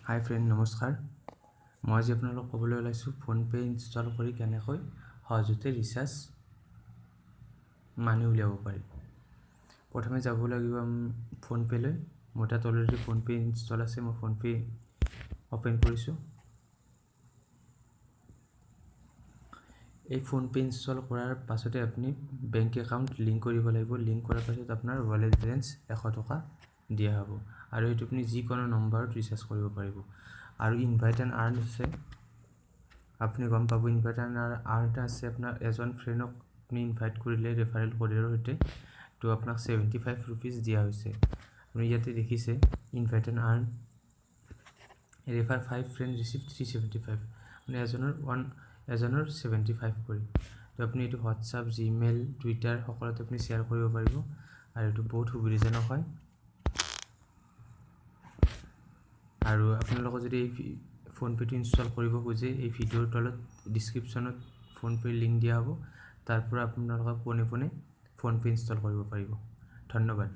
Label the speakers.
Speaker 1: হাই friend, নমস্কাৰ। মই আজি আপোনালোকক ক'বলৈ ওলাইছোঁ ফোনপে' ইনষ্টল কৰি কেনেকৈ সহজতে ৰিচাৰ্জ মানি উলিয়াব পাৰি। প্ৰথমে যাব লাগিব ফোনপে'লৈ। মোৰ তাত অলৰেডি ফোনপে' ইনষ্টল আছে। মই ফোনপে' অ'পেন কৰিছোঁ। এই ফোনপে' ইনষ্টল কৰাৰ পাছতে আপুনি বেংক একাউণ্ট লিংক কৰিব লাগিব। লিংক কৰাৰ পাছত আপোনাৰ ৱালেট বেলেঞ্চ 100 টকা দিয়া হ'ব আৰু সেইটো আপুনি যিকোনো নম্বৰত ৰিচাৰ্জ কৰিব পাৰিব। আৰু ইনভাইট এণ্ড আৰ্ণ আছে, আপুনি গম পাব। ইনভাইট এণ্ড আৰ্ণ আছে, আপোনাৰ এজন ফ্ৰেণ্ডক আপুনি ইনভাইট কৰিলে ৰেফাৰেল কোডৰ সৈতে তো আপোনাক 75 ৰুপিজ দিয়া হৈছে। আপুনি ইয়াতে দেখিছে invite and earn refer 5 friend receive 375, মানে এজনৰ 75 কৰি। তো আপুনি এইটো হোৱাটছআপ, জিমেইল, টুইটাৰ সকলোতে আপুনি শ্বেয়াৰ কৰিব পাৰিব আৰু এইটো বহুত সুবিধাজনক হয়। আৰু আপোনালোকে যদি এই ফোনপে'টো ইনষ্টল কৰিব খোজে, এই ভিডিঅ'ৰ তলত ডিছক্ৰিপশ্যনত ফোনপে'ৰ লিংক দিয়া হ'ব। তাৰ পৰা আপোনালোকে পোনে পোনে ফোনপে' ইনষ্টল কৰিব পাৰিব। ধন্যবাদ।